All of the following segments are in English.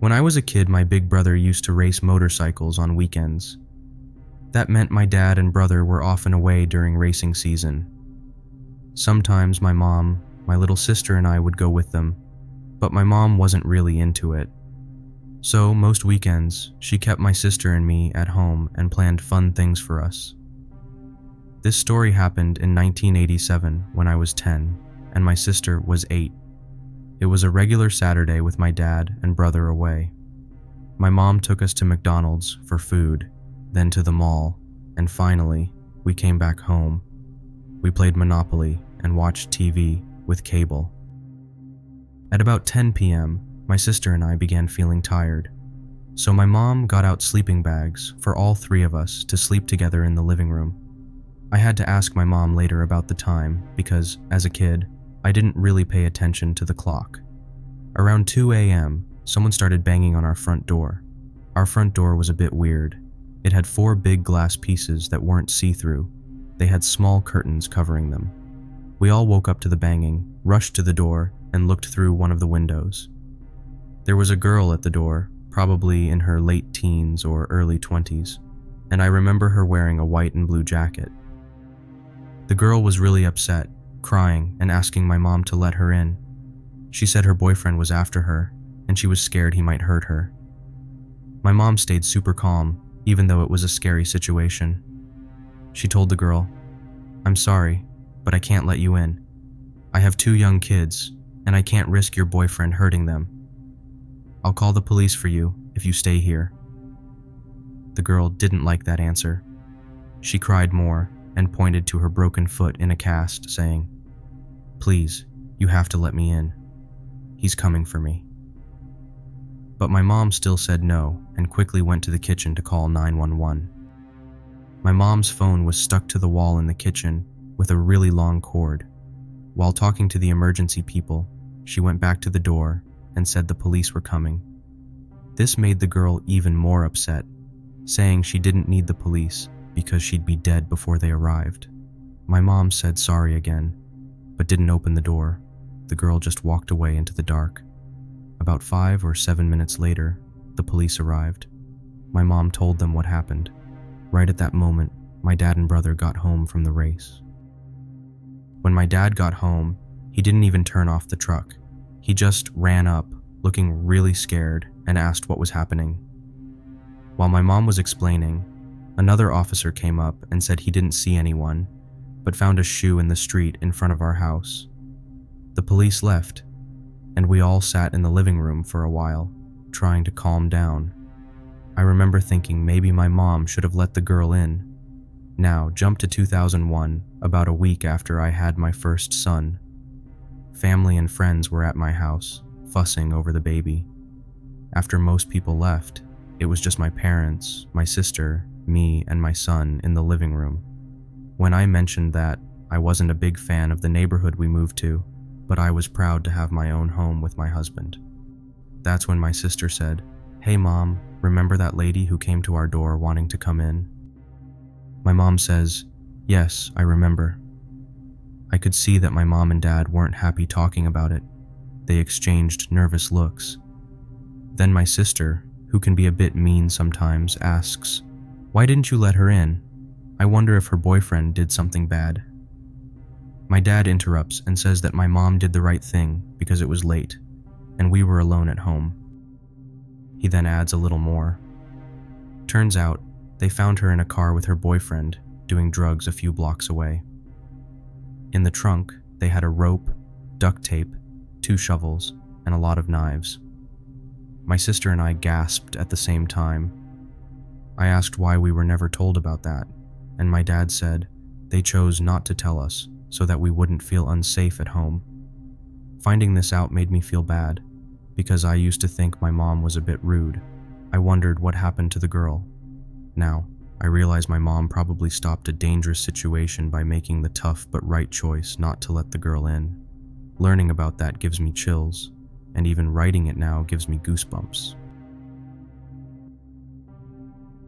When I was a kid, my big brother used to race motorcycles on weekends. That meant my dad and brother were often away during racing season. Sometimes my mom, my little sister, and I would go with them, but my mom wasn't really into it. So most weekends, she kept my sister and me at home and planned fun things for us. This story happened in 1987 when I was 10 and my sister was 8. It was a regular Saturday with my dad and brother away. My mom took us to McDonald's for food, then to the mall, and finally, we came back home. We played Monopoly and watched TV with cable. At about 10 p.m., my sister and I began feeling tired, so my mom got out sleeping bags for all 3 of us to sleep together in the living room. I had to ask my mom later about the time because, as a kid, I didn't really pay attention to the clock. Around 2 a.m., someone started banging on our front door. Our front door was a bit weird. It had 4 big glass pieces that weren't see-through. They had small curtains covering them. We all woke up to the banging, rushed to the door, and looked through one of the windows. There was a girl at the door, probably in her late teens or early 20s, and I remember her wearing a white and blue jacket. The girl was really upset, crying and asking my mom to let her in. She said her boyfriend was after her, and she was scared he might hurt her. My mom stayed super calm, even though it was a scary situation. She told the girl, "I'm sorry, but I can't let you in. I have 2 young kids, and I can't risk your boyfriend hurting them. I'll call the police for you if you stay here." The girl didn't like that answer. She cried more and pointed to her broken foot in a cast, saying, "Please, you have to let me in. He's coming for me." But my mom still said no and quickly went to the kitchen to call 911. My mom's phone was stuck to the wall in the kitchen with a really long cord. While talking to the emergency people, she went back to the door and said the police were coming. This made the girl even more upset, saying she didn't need the police because she'd be dead before they arrived. My mom said sorry again, but didn't open the door. The girl just walked away into the dark. About 5 or 7 minutes later, the police arrived. My mom told them what happened. Right at that moment, my dad and brother got home from the race. When my dad got home, he didn't even turn off the truck. He just ran up, looking really scared, and asked what was happening. While my mom was explaining, another officer came up and said he didn't see anyone, but found a shoe in the street in front of our house. The police left, and we all sat in the living room for a while, trying to calm down. I remember thinking maybe my mom should have let the girl in. Now, jump to 2001, about a week after I had my first son. Family and friends were at my house, fussing over the baby. After most people left, it was just my parents, my sister, me, and my son in the living room. When I mentioned that, I wasn't a big fan of the neighborhood we moved to, but I was proud to have my own home with my husband. That's when my sister said, "Hey mom, remember that lady who came to our door wanting to come in?" My mom says, "Yes, I remember." I could see that my mom and dad weren't happy talking about it. They exchanged nervous looks. Then my sister, who can be a bit mean sometimes, asks, "Why didn't you let her in? I wonder if her boyfriend did something bad." My dad interrupts and says that my mom did the right thing because it was late, and we were alone at home. He then adds a little more. Turns out, they found her in a car with her boyfriend, doing drugs a few blocks away. In the trunk, they had a rope, duct tape, 2 shovels, and a lot of knives. My sister and I gasped at the same time. I asked why we were never told about that, and my dad said they chose not to tell us so that we wouldn't feel unsafe at home. Finding this out made me feel bad, because I used to think my mom was a bit rude. I wondered what happened to the girl. Now, I realize my mom probably stopped a dangerous situation by making the tough but right choice not to let the girl in. Learning about that gives me chills, and even writing it now gives me goosebumps.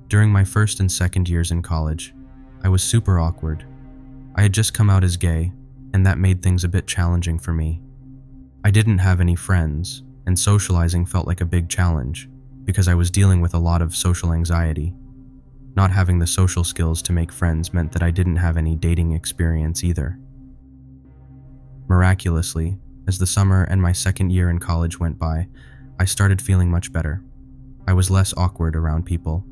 During my first and second years in college, I was super awkward. I had just come out as gay, and that made things a bit challenging for me. I didn't have any friends, and socializing felt like a big challenge because I was dealing with a lot of social anxiety. Not having the social skills to make friends meant that I didn't have any dating experience either. Miraculously, as the summer and my second year in college went by, I started feeling much better. I was less awkward around people.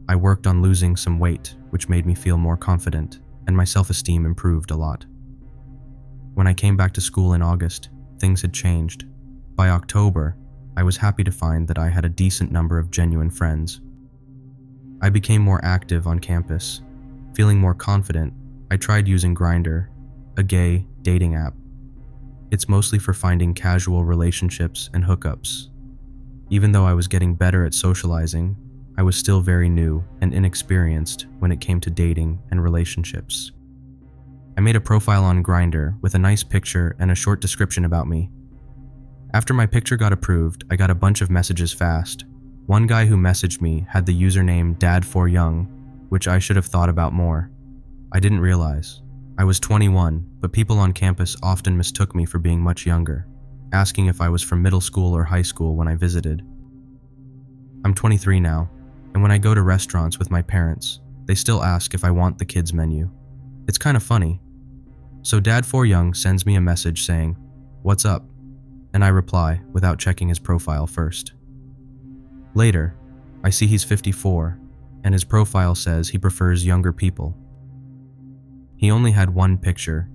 I worked on losing some weight, which made me feel more confident, and my self-esteem improved a lot. When I came back to school in August, things had changed. By October, I was happy to find that I had a decent number of genuine friends. I became more active on campus. Feeling more confident, I tried using Grindr, a gay dating app. It's mostly for finding casual relationships and hookups. Even though I was getting better at socializing, I was still very new and inexperienced when it came to dating and relationships. I made a profile on Grindr with a nice picture and a short description about me. After my picture got approved, I got a bunch of messages fast. One guy who messaged me had the username Dad4Young, which I should have thought about more. I didn't realize. I was 21, but people on campus often mistook me for being much younger, asking if I was from middle school or high school when I visited. I'm 23 now, and when I go to restaurants with my parents, they still ask if I want the kids' menu. It's kind of funny. So Dad4Young sends me a message saying, "What's up?" And I reply without checking his profile first. Later, I see he's 54, and his profile says he prefers younger people. He only had one picture,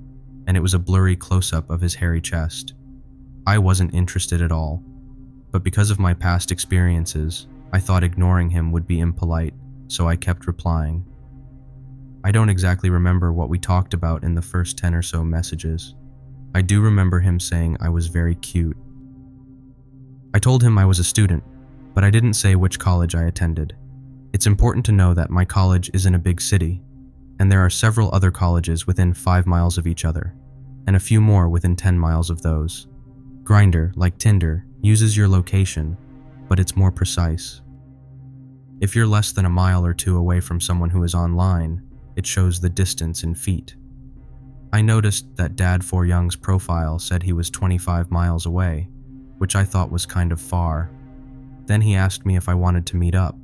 and it was a blurry close-up of his hairy chest. I wasn't interested at all, but because of my past experiences, I thought ignoring him would be impolite, so I kept replying. I don't exactly remember what we talked about in the first 10 or so messages. I do remember him saying I was very cute. I told him I was a student, but I didn't say which college I attended. It's important to know that my college is in a big city, and there are several other colleges within 5 miles of each other, and a few more within 10 miles of those. Grindr, like Tinder, uses your location, but it's more precise. If you're less than a mile or two away from someone who is online, it shows the distance in feet. I noticed that Dad4Young's profile said he was 25 miles away, which I thought was kind of far. Then he asked me if I wanted to meet up.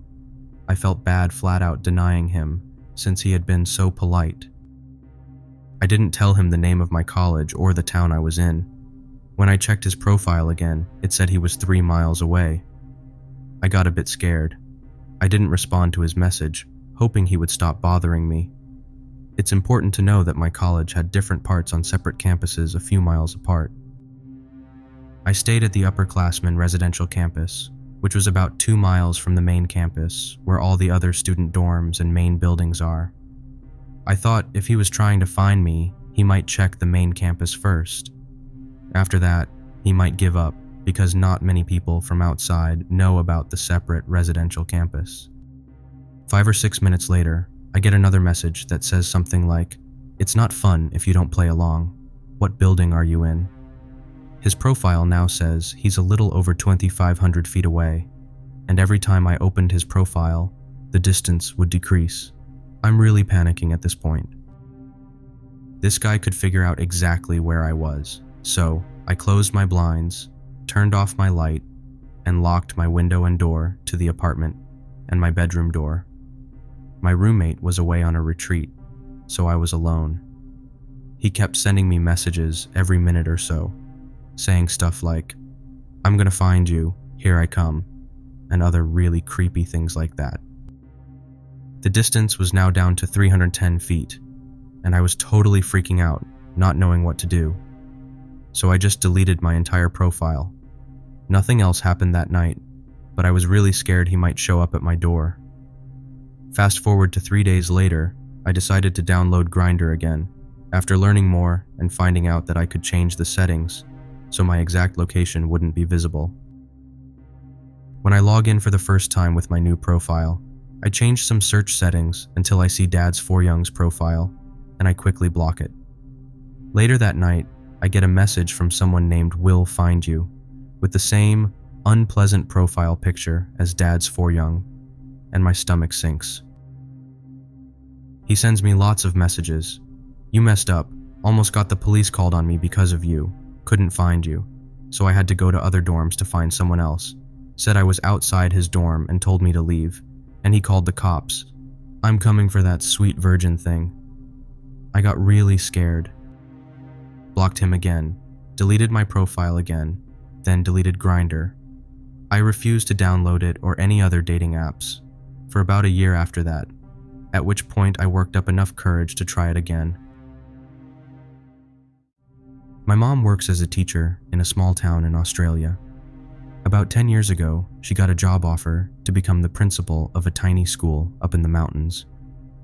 I felt bad flat out denying him, since he had been so polite. I didn't tell him the name of my college or the town I was in. When I checked his profile again, it said he was 3 miles away. I got a bit scared. I didn't respond to his message, hoping he would stop bothering me. It's important to know that my college had different parts on separate campuses a few miles apart. I stayed at the upperclassmen residential campus, which was about 2 miles from the main campus, where all the other student dorms and main buildings are. I thought if he was trying to find me, he might check the main campus first. After that, he might give up, because not many people from outside know about the separate residential campus. 5 or 6 minutes later, I get another message that says something like, "It's not fun if you don't play along. What building are you in?" His profile now says he's a little over 2,500 feet away, and every time I opened his profile, the distance would decrease. I'm really panicking at this point. This guy could figure out exactly where I was, so I closed my blinds, turned off my light, and locked my window and door to the apartment and my bedroom door. My roommate was away on a retreat, so I was alone. He kept sending me messages every minute or so, saying stuff like, "I'm gonna find you, here I come," and other really creepy things like that. The distance was now down to 310 feet, and I was totally freaking out, not knowing what to do. So I just deleted my entire profile. Nothing else happened that night, but I was really scared he might show up at my door. Fast forward to 3 days later, I decided to download Grindr again, after learning more and finding out that I could change the settings so my exact location wouldn't be visible. When I log in for the first time with my new profile, I change some search settings until I see Dad4Young's profile, and I quickly block it. Later that night, I get a message from someone named Will Find You, with the same unpleasant profile picture as Dad4Young, and my stomach sinks. He sends me lots of messages. "You messed up. Almost got the police called on me because of you. Couldn't find you. so I had to go to other dorms to find someone else. Said I was outside his dorm and told me to leave, and he called the cops. I'm coming for that sweet virgin thing. I got really scared. Blocked him again, deleted my profile again, then deleted Grindr. I refused to download it or any other dating apps for about a year after that, at which point I worked up enough courage to try it again. My mom works as a teacher in a small town in Australia. About 10 years ago, she got a job offer to become the principal of a tiny school up in the mountains,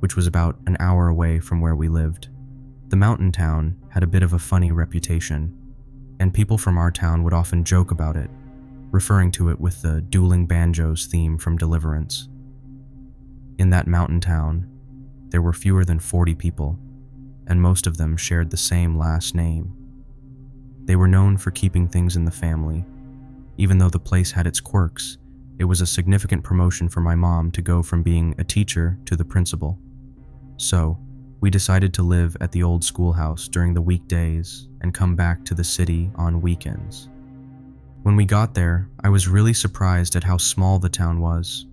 which was about an hour away from where we lived. The mountain town had a bit of a funny reputation, and people from our town would often joke about it, referring to it with the dueling banjos theme from Deliverance. In that mountain town, there were fewer than 40 people, and most of them shared the same last name. They were known for keeping things in the family. Even though the place had its quirks, it was a significant promotion for my mom to go from being a teacher to the principal. So, we decided to live at the old schoolhouse during the weekdays and come back to the city on weekends. When we got there, I was really surprised at how small the town was.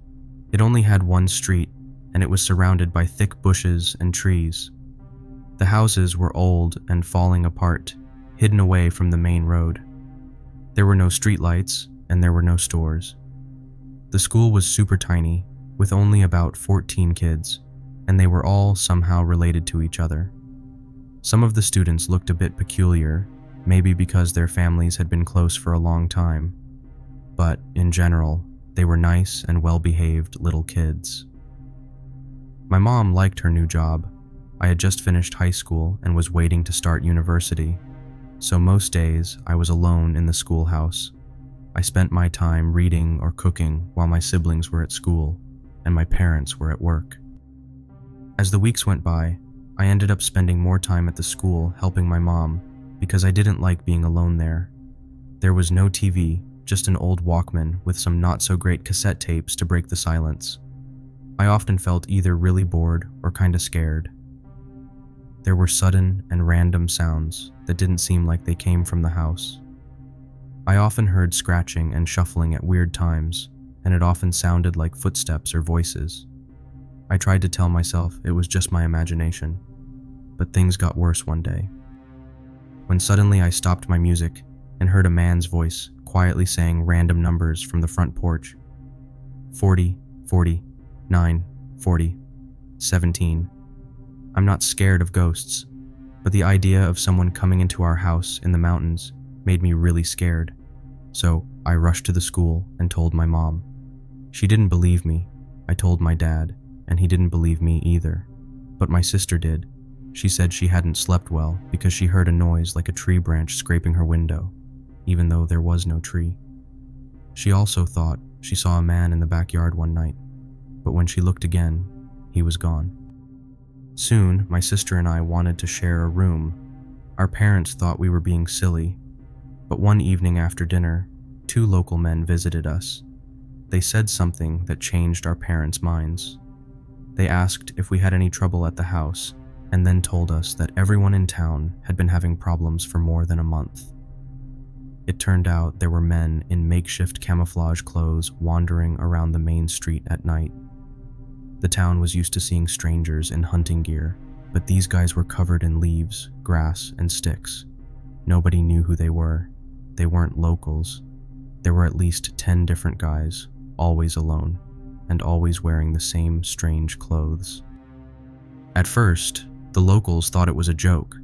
It only had one street, and it was surrounded by thick bushes and trees. The houses were old and falling apart, hidden away from the main road. There were no streetlights, and there were no stores. The school was super tiny, with only about 14 kids, and they were all somehow related to each other. Some of the students looked a bit peculiar, maybe because their families had been close for a long time, but in general, they were nice and well-behaved little kids. My mom liked her new job. I had just finished high school and was waiting to start university, so most days I was alone in the schoolhouse. I spent my time reading or cooking while my siblings were at school and my parents were at work. As the weeks went by, I ended up spending more time at the school helping my mom because I didn't like being alone there. There was no TV, just an old Walkman with some not-so-great cassette tapes to break the silence. I often felt either really bored or kinda scared. There were sudden and random sounds that didn't seem like they came from the house. I often heard scratching and shuffling at weird times, and it often sounded like footsteps or voices. I tried to tell myself it was just my imagination, but things got worse one day. When suddenly I stopped my music and heard a man's voice quietly saying random numbers from the front porch. 40, 40, 9, 40, 17. I'm not scared of ghosts, but the idea of someone coming into our house in the mountains made me really scared. So I rushed to the school and told my mom. She didn't believe me. I told my dad, and he didn't believe me either. But my sister did. She said she hadn't slept well because she heard a noise like a tree branch scraping her window, even though there was no tree. She also thought she saw a man in the backyard one night, but when she looked again, he was gone. Soon, my sister and I wanted to share a room. Our parents thought we were being silly, but one evening after dinner, 2 local men visited us. They said something that changed our parents' minds. They asked if we had any trouble at the house, and then told us that everyone in town had been having problems for more than a month. It turned out there were men in makeshift camouflage clothes wandering around the main street at night. The town was used to seeing strangers in hunting gear, but these guys were covered in leaves, grass, and sticks. Nobody knew who they were. They weren't locals. There were at least 10 different guys, always alone, and always wearing the same strange clothes. At first, the locals thought it was a joke.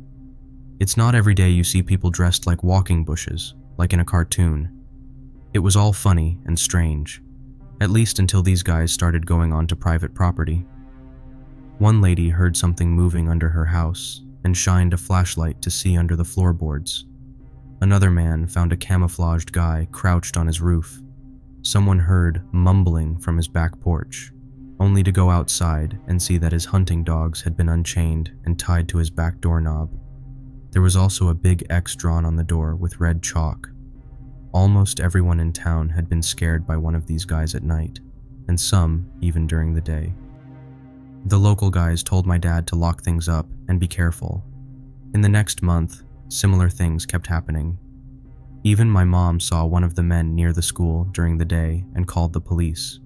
It's not every day you see people dressed like walking bushes, like in a cartoon. It was all funny and strange, at least until these guys started going onto private property. One lady heard something moving under her house and shined a flashlight to see under the floorboards. Another man found a camouflaged guy crouched on his roof. Someone heard mumbling from his back porch, only to go outside and see that his hunting dogs had been unchained and tied to his back doorknob. There was also a big X drawn on the door with red chalk. Almost everyone in town had been scared by one of these guys at night, and some even during the day. The local guys told my dad to lock things up and be careful. In the next month, similar things kept happening. Even my mom saw one of the men near the school during the day and called the police.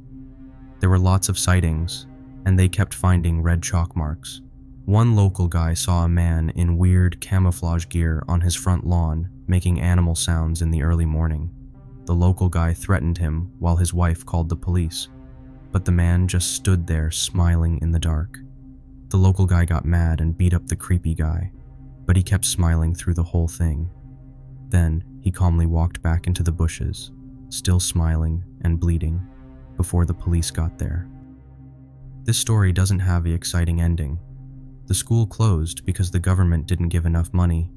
There were lots of sightings, and they kept finding red chalk marks. One local guy saw a man in weird camouflage gear on his front lawn making animal sounds in the early morning. The local guy threatened him while his wife called the police, but the man just stood there smiling in the dark. The local guy got mad and beat up the creepy guy, but he kept smiling through the whole thing. Then he calmly walked back into the bushes, still smiling and bleeding, before the police got there. This story doesn't have the exciting ending. The school closed because the government didn't give enough money,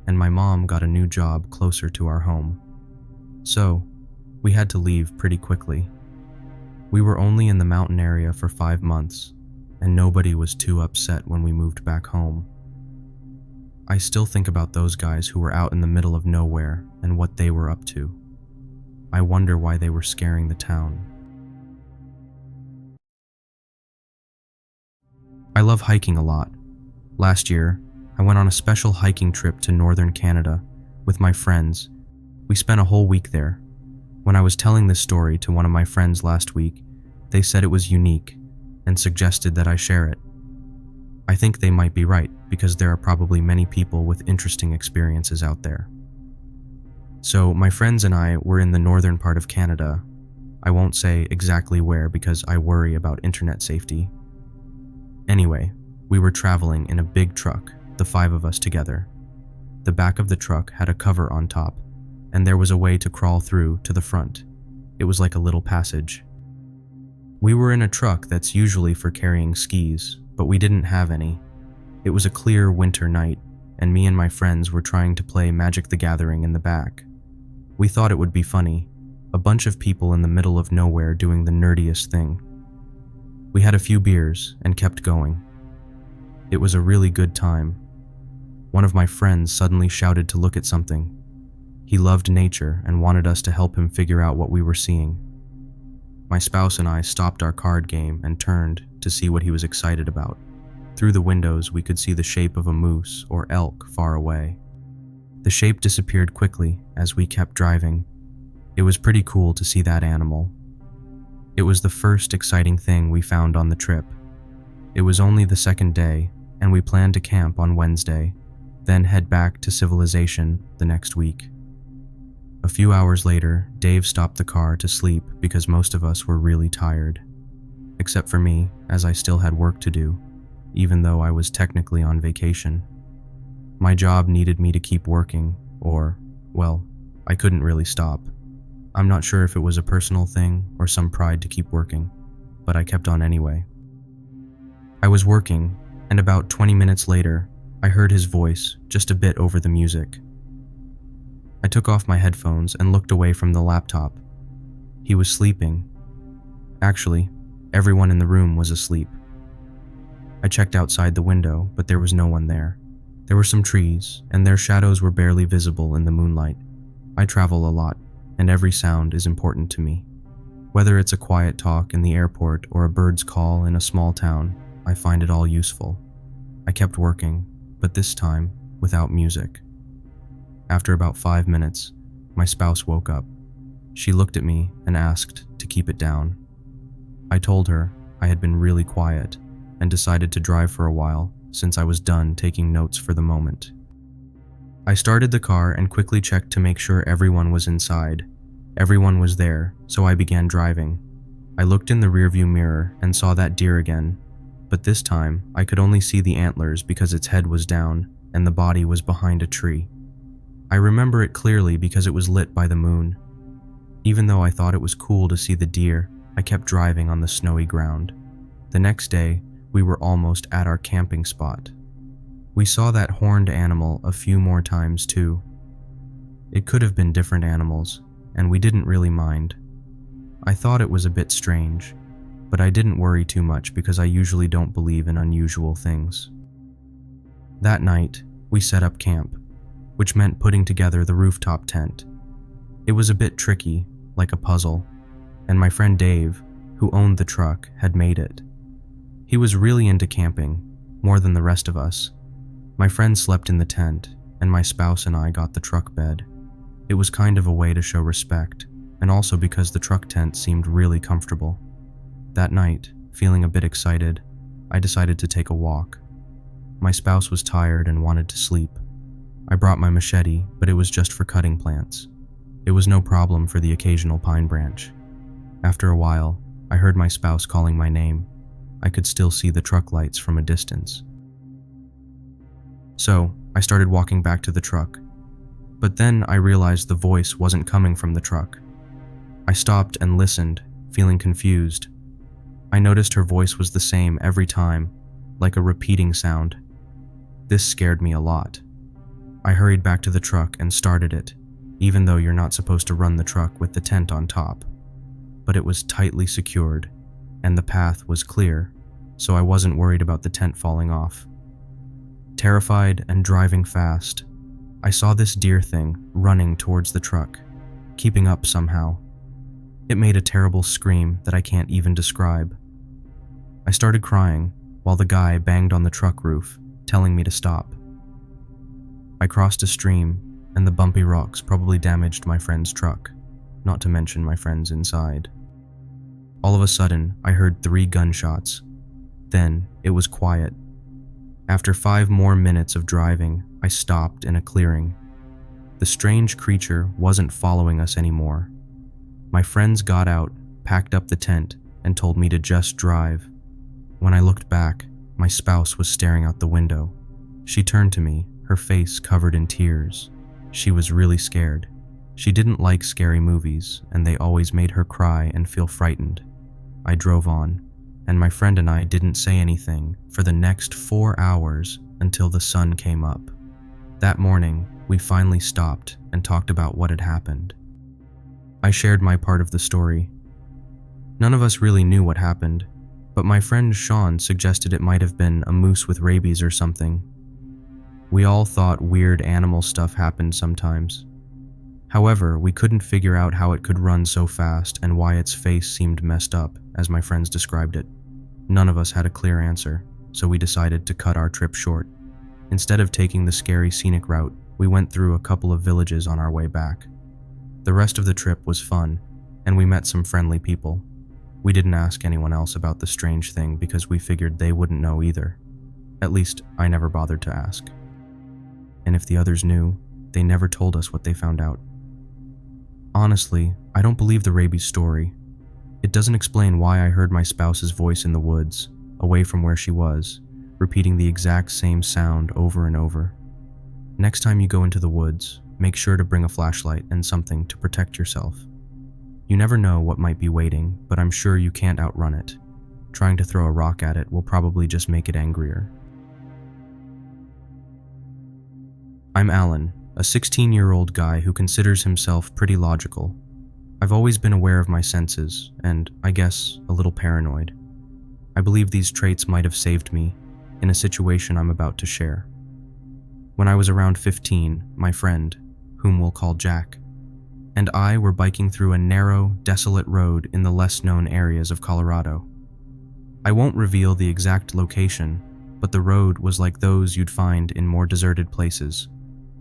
and my mom got a new job closer to our home. So, we had to leave pretty quickly. We were only in the mountain area for 5 months, and nobody was too upset when we moved back home. I still think about those guys who were out in the middle of nowhere and what they were up to. I wonder why they were scaring the town. I love hiking a lot. Last year, I went on a special hiking trip to northern Canada with my friends. We spent a whole week there. When I was telling this story to one of my friends last week, they said it was unique and suggested that I share it. I think they might be right because there are probably many people with interesting experiences out there. So my friends and I were in the northern part of Canada. I won't say exactly where because I worry about internet safety. Anyway, we were traveling in a big truck, the 5 of us together. The back of the truck had a cover on top, and there was a way to crawl through to the front. It was like a little passage. We were in a truck that's usually for carrying skis, but we didn't have any. It was a clear winter night, and me and my friends were trying to play Magic the Gathering in the back. We thought it would be funny, a bunch of people in the middle of nowhere doing the nerdiest thing. We had a few beers and kept going. It was a really good time. One of my friends suddenly shouted to look at something. He loved nature and wanted us to help him figure out what we were seeing. My spouse and I stopped our card game and turned to see what he was excited about. Through the windows, we could see the shape of a moose or elk far away. The shape disappeared quickly as we kept driving. It was pretty cool to see that animal. It was the first exciting thing we found on the trip. It was only the second day, and we planned to camp on Wednesday, then head back to civilization the next week. A few hours later, Dave stopped the car to sleep because most of us were really tired. Except for me, as I still had work to do, even though I was technically on vacation. My job needed me to keep working, or, well, I couldn't really stop. I'm not sure if it was a personal thing or some pride to keep working, but I kept on anyway. I was working, and about 20 minutes later, I heard his voice just a bit over the music. I took off my headphones and looked away from the laptop. He was sleeping. Actually, everyone in the room was asleep. I checked outside the window, but there was no one there. There were some trees, and their shadows were barely visible in the moonlight. I travel a lot, and every sound is important to me. Whether it's a quiet talk in the airport or a bird's call in a small town, I find it all useful. I kept working, but this time without music. After about 5 minutes, my spouse woke up. She looked at me and asked to keep it down. I told her I had been really quiet and decided to drive for a while since I was done taking notes for the moment. I started the car and quickly checked to make sure everyone was inside. Everyone was there, so I began driving. I looked in the rearview mirror and saw that deer again, but this time I could only see the antlers because its head was down and the body was behind a tree. I remember it clearly because it was lit by the moon. Even though I thought it was cool to see the deer, I kept driving on the snowy ground. The next day, we were almost at our camping spot. We saw that horned animal a few more times too. It could have been different animals, and we didn't really mind. I thought it was a bit strange, but I didn't worry too much because I usually don't believe in unusual things. That night, we set up camp, which meant putting together the rooftop tent. It was a bit tricky, like a puzzle, and my friend Dave, who owned the truck, had made it. He was really into camping, more than the rest of us. My friend slept in the tent, and my spouse and I got the truck bed. It was kind of a way to show respect, and also because the truck tent seemed really comfortable. That night, feeling a bit excited, I decided to take a walk. My spouse was tired and wanted to sleep. I brought my machete, but it was just for cutting plants. It was no problem for the occasional pine branch. After a while, I heard my spouse calling my name. I could still see the truck lights from a distance. So, I started walking back to the truck. But then I realized the voice wasn't coming from the truck. I stopped and listened, feeling confused. I noticed her voice was the same every time, like a repeating sound. This scared me a lot. I hurried back to the truck and started it, even though you're not supposed to run the truck with the tent on top. But it was tightly secured, and the path was clear, so I wasn't worried about the tent falling off. Terrified and driving fast, I saw this deer thing running towards the truck, keeping up somehow. It made a terrible scream that I can't even describe. I started crying while the guy banged on the truck roof, telling me to stop. I crossed a stream, and the bumpy rocks probably damaged my friend's truck, not to mention my friends inside. All of a sudden, I heard 3 gunshots. Then, it was quiet. After 5 more minutes of driving, I stopped in a clearing. The strange creature wasn't following us anymore. My friends got out, packed up the tent, and told me to just drive. When I looked back, my spouse was staring out the window. She turned to me, her face covered in tears. She was really scared. She didn't like scary movies, and they always made her cry and feel frightened. I drove on, and my friend and I didn't say anything for the next 4 hours until the sun came up. That morning, we finally stopped and talked about what had happened. I shared my part of the story. None of us really knew what happened, but my friend Sean suggested it might have been a moose with rabies or something. We all thought weird animal stuff happened sometimes. However, we couldn't figure out how it could run so fast and why its face seemed messed up, as my friends described it. None of us had a clear answer, so we decided to cut our trip short. Instead of taking the scary scenic route, we went through a couple of villages on our way back. The rest of the trip was fun, and we met some friendly people. We didn't ask anyone else about the strange thing because we figured they wouldn't know either. At least, I never bothered to ask. And if the others knew, they never told us what they found out. Honestly, I don't believe the rabies story. It doesn't explain why I heard my spouse's voice in the woods, away from where she was, repeating the exact same sound over and over. Next time you go into the woods, make sure to bring a flashlight and something to protect yourself. You never know what might be waiting, but I'm sure you can't outrun it. Trying to throw a rock at it will probably just make it angrier. I'm Alan, a 16-year-old guy who considers himself pretty logical. I've always been aware of my senses, and, I guess, a little paranoid. I believe these traits might have saved me in a situation I'm about to share. When I was around 15, my friend, whom we'll call Jack, and I were biking through a narrow, desolate road in the less-known areas of Colorado. I won't reveal the exact location, but the road was like those you'd find in more deserted places.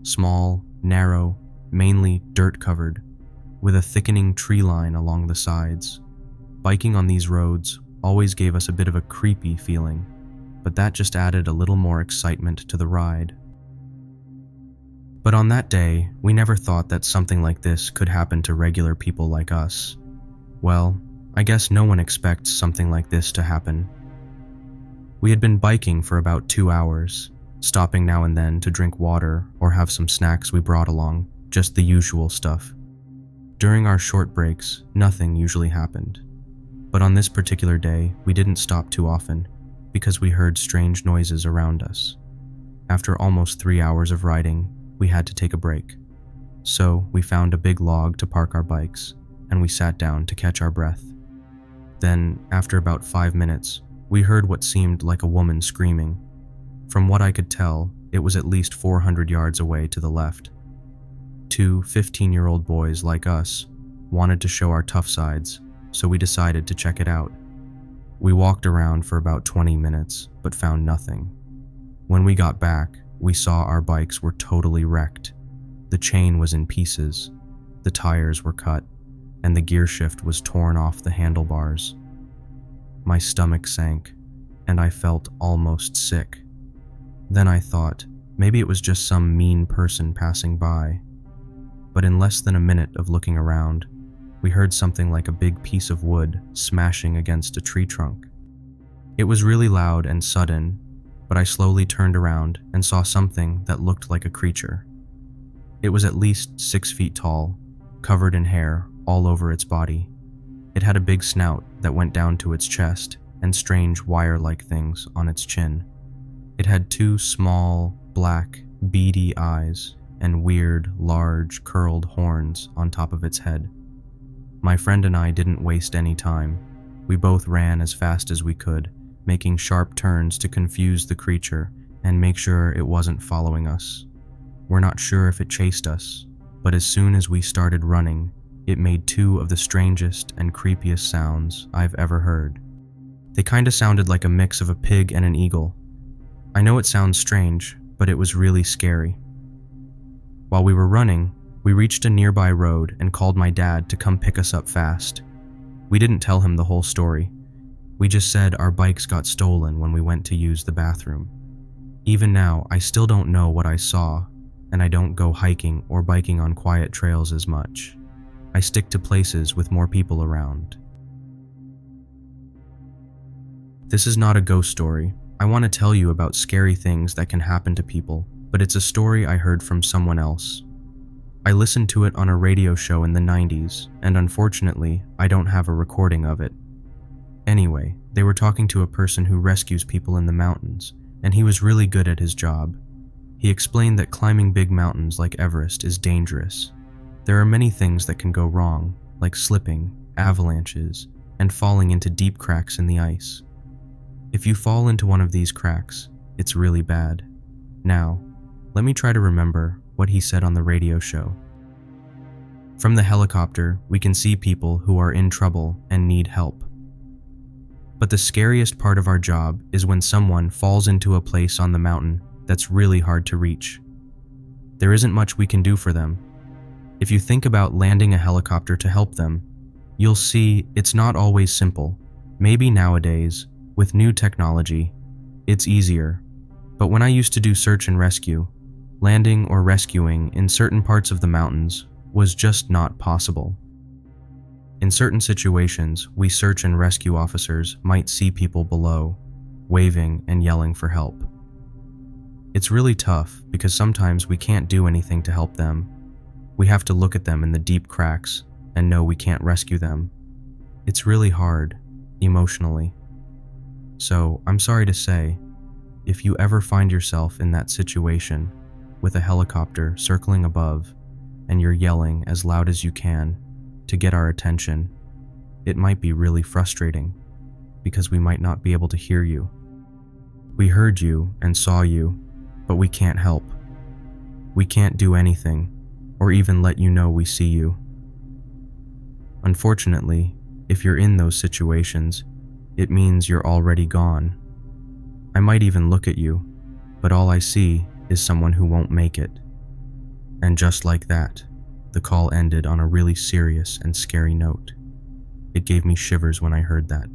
Small, narrow, mainly dirt-covered, with a thickening tree line along the sides. Biking on these roads always gave us a bit of a creepy feeling, but that just added a little more excitement to the ride. But on that day, we never thought that something like this could happen to regular people like us. Well, I guess no one expects something like this to happen. We had been biking for about 2 hours, stopping now and then to drink water or have some snacks we brought along, just the usual stuff. During our short breaks, nothing usually happened. But on this particular day, we didn't stop too often, because we heard strange noises around us. After almost 3 hours of riding, we had to take a break. So we found a big log to park our bikes, and we sat down to catch our breath. Then, after about 5 minutes, we heard what seemed like a woman screaming. From what I could tell, it was at least 400 yards away to the left. 2 15-year-old boys like us wanted to show our tough sides, so we decided to check it out. We walked around for about 20 minutes, but found nothing. When we got back, we saw our bikes were totally wrecked. The chain was in pieces, The tires were cut, and the gear shift was torn off the handlebars. My stomach sank, and I felt almost sick. Then I thought, maybe it was just some mean person passing by. But in less than a minute of looking around, we heard something like a big piece of wood smashing against a tree trunk. It was really loud and sudden, but I slowly turned around and saw something that looked like a creature. It was at least 6 feet tall, covered in hair all over its body. It had a big snout that went down to its chest and strange wire-like things on its chin. It had 2 small, black, beady eyes and weird, large, curled horns on top of its head. My friend and I didn't waste any time. We both ran as fast as we could, making sharp turns to confuse the creature and make sure it wasn't following us. We're not sure if it chased us, but as soon as we started running, it made 2 of the strangest and creepiest sounds I've ever heard. They kinda sounded like a mix of a pig and an eagle. I know it sounds strange, but it was really scary. While we were running, we reached a nearby road and called my dad to come pick us up fast. We didn't tell him the whole story. We just said our bikes got stolen when we went to use the bathroom. Even now, I still don't know what I saw, and I don't go hiking or biking on quiet trails as much. I stick to places with more people around. This is not a ghost story. I want to tell you about scary things that can happen to people, but it's a story I heard from someone else. I listened to it on a radio show in the 90s, and unfortunately, I don't have a recording of it. Anyway, they were talking to a person who rescues people in the mountains, and he was really good at his job. He explained that climbing big mountains like Everest is dangerous. There are many things that can go wrong, like slipping, avalanches, and falling into deep cracks in the ice. If you fall into one of these cracks, it's really bad. Now, let me try to remember what he said on the radio show. From the helicopter, we can see people who are in trouble and need help. But the scariest part of our job is when someone falls into a place on the mountain that's really hard to reach. There isn't much we can do for them. If you think about landing a helicopter to help them, you'll see it's not always simple. Maybe nowadays, with new technology, it's easier. But when I used to do search and rescue, landing or rescuing in certain parts of the mountains was just not possible. In certain situations, we search and rescue officers might see people below, waving and yelling for help. It's really tough because sometimes we can't do anything to help them. We have to look at them in the deep cracks and know we can't rescue them. It's really hard, emotionally. So, I'm sorry to say, if you ever find yourself in that situation, with a helicopter circling above, and you're yelling as loud as you can to get our attention, it might be really frustrating, because we might not be able to hear you. We heard you and saw you, but we can't help. We can't do anything, or even let you know we see you. Unfortunately, if you're in those situations, it means you're already gone. I might even look at you, but all I see is someone who won't make it. And just like that, the call ended on a really serious and scary note. It gave me shivers when I heard that.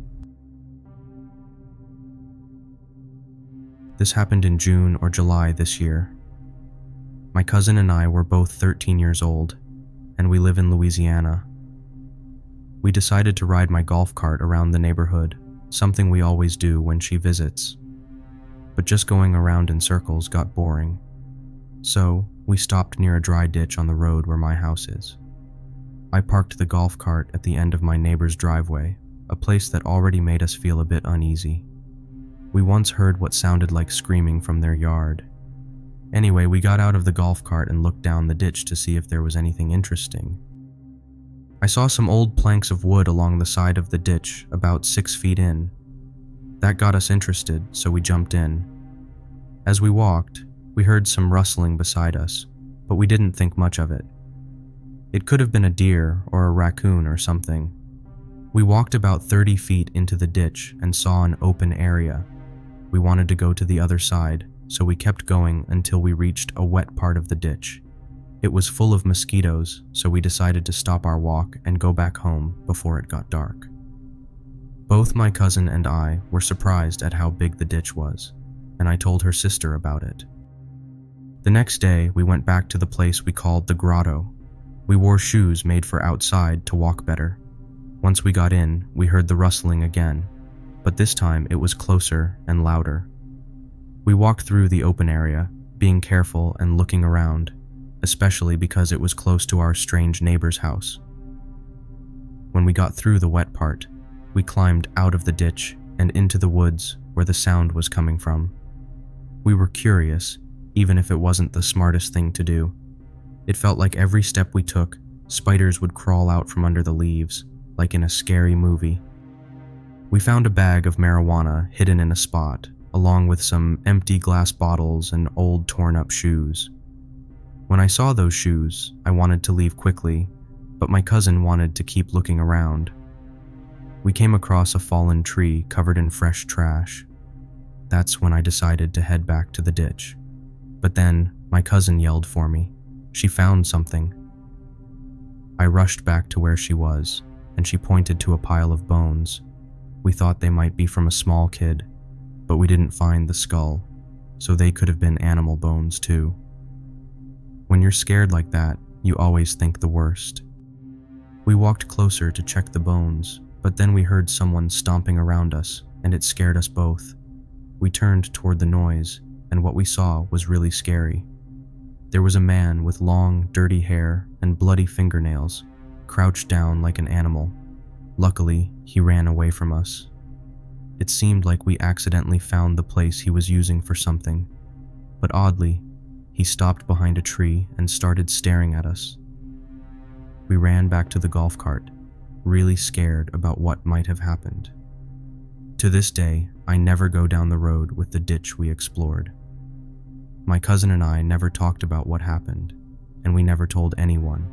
This happened in June or July this year. My cousin and I were both 13 years old, and we live in Louisiana. We decided to ride my golf cart around the neighborhood, something we always do when she visits. But just going around in circles got boring. So, we stopped near a dry ditch on the road where my house is. I parked the golf cart at the end of my neighbor's driveway, a place that already made us feel a bit uneasy. We once heard what sounded like screaming from their yard. Anyway, we got out of the golf cart and looked down the ditch to see if there was anything interesting. I saw some old planks of wood along the side of the ditch, about 6 feet in. That got us interested, so we jumped in. As we walked, we heard some rustling beside us, but we didn't think much of it. It could have been a deer or a raccoon or something. We walked about 30 feet into the ditch and saw an open area. We wanted to go to the other side, so we kept going until we reached a wet part of the ditch. It was full of mosquitoes, so we decided to stop our walk and go back home before it got dark. Both my cousin and I were surprised at how big the ditch was, and I told her sister about it. The next day, we went back to the place we called the grotto. We wore shoes made for outside to walk better. Once we got in, we heard the rustling again, but this time it was closer and louder. We walked through the open area, being careful and looking around, especially because it was close to our strange neighbor's house. When we got through the wet part, we climbed out of the ditch and into the woods where the sound was coming from. We were curious, even if it wasn't the smartest thing to do. It felt like every step we took, spiders would crawl out from under the leaves, like in a scary movie. We found a bag of marijuana hidden in a spot, along with some empty glass bottles and old torn-up shoes. When I saw those shoes, I wanted to leave quickly, but my cousin wanted to keep looking around. We came across a fallen tree covered in fresh trash. That's when I decided to head back to the ditch. But then, my cousin yelled for me. She found something. I rushed back to where she was, and she pointed to a pile of bones. We thought they might be from a small kid, but we didn't find the skull, so they could have been animal bones too. When you're scared like that, you always think the worst. We walked closer to check the bones, but then we heard someone stomping around us, and it scared us both. We turned toward the noise, and what we saw was really scary. There was a man with long, dirty hair and bloody fingernails, crouched down like an animal. Luckily, he ran away from us. It seemed like we accidentally found the place he was using for something, but oddly, he stopped behind a tree and started staring at us. We ran back to the golf cart, really scared about what might have happened. To this day, I never go down the road with the ditch we explored. My cousin and I never talked about what happened, and we never told anyone.